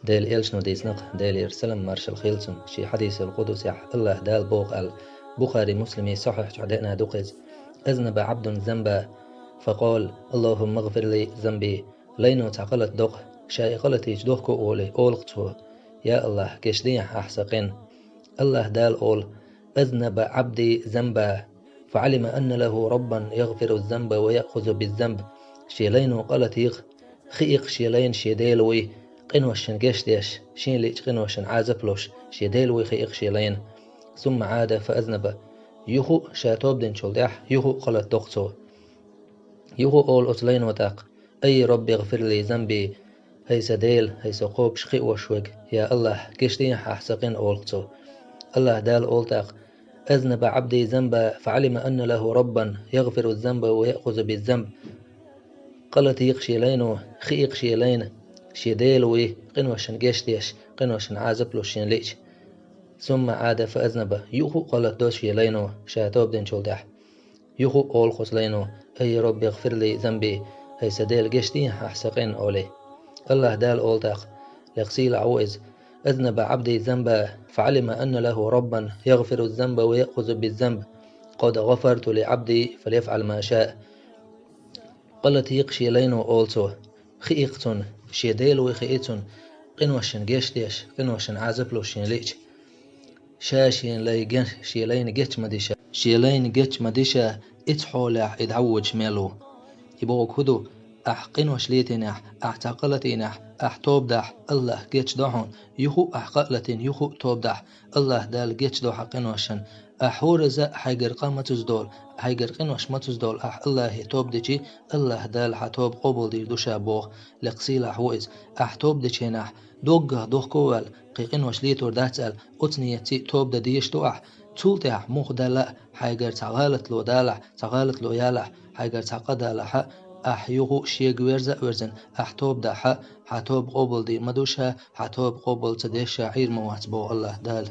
ديل إلشنو ديسنق ديل يرسلم مارشال خيلسون شي حديث القدس يح الله دال بوق البخاري مسلمي صحح جعدنا دقز أذنب عبد ذنبا فقال اللهم اغفر لي ذنبي لينو تعقلت دق شاي قلتي جدوكو أولي أولقتو يا الله كشديح أحسقين الله دال أول أذنب عبدي ذنبا فعلم أن له ربا يغفر الذنب ويأخذ بالذنب شيلين قالت يخ خيق شيلين شيديلوي قنوشن قشديش شين ليش قنوشن عازبلوش شيديلوي خيق شيلين ثم عاد فأذنب يهو شاتوب دين شولدح يهو قالت دقتو يهو أول أتلين وتاق أي رب يغفر لي ذنبي هيس ديل هيس قوب شقيق وشوق يا الله كشتين ححسقين أولقتو الله دال أولتاق أذنب عبدي ذنبا فعلم أن له ربا يغفر الذنب ويأخذ بالذنب قالت يقشي لينو خيق شيلين شيديلوي قنوشن قشتيش قنوشن عازبلوشين ليش ثم عاد فأذنب يوخو قالت دوش يلينو شاتوب دين شولدح يوخو أول خسلينو أي رب يغفر لي ذنبي هي سديل قشتين أحسقين أولي الله دال أولتاق لغسيل عوئز أذنب عبدي ذنبا فعلم أن له ربا يغفر الذنب ويأخذ بالذنب قد غفرت لعبدي فليفعل ما شاء قالت يقشي لينو أولتو خيقتون شيديلو خيقتون قنوشن قشتيش قنوشن عازبلوشين ليش شاشين لي جن شيلين جتش مديشة شيلين جتش مديشة اتحولع ادعوج ميلو يبوك هدو أحقن وشليتين أحتقلتين أحتوبدح الله جتش دحون يخو أحقلتين يخو توبدح الله دال جتش دو حقن وشن أحورز حيجر قامة تزدول حيجر قنوش ما تزدول الله توبدجي الله دال حتوب قبل دير دوشا بوخ لقسيل أحويز أحتوبدجي نح دوغ دوغ كوال قيقين وشليتور داتسال أتنيتي توبدا ديش دوح تولتح موخ دالا حيجر تعغالت لو دالح تعغالت لو يالح حيجر تعقدالح أحيوه شيء ورزن أحتوب دحا حتوب قبل دي مدوشها حتوب قبل تديش شعير مواتبو الله دال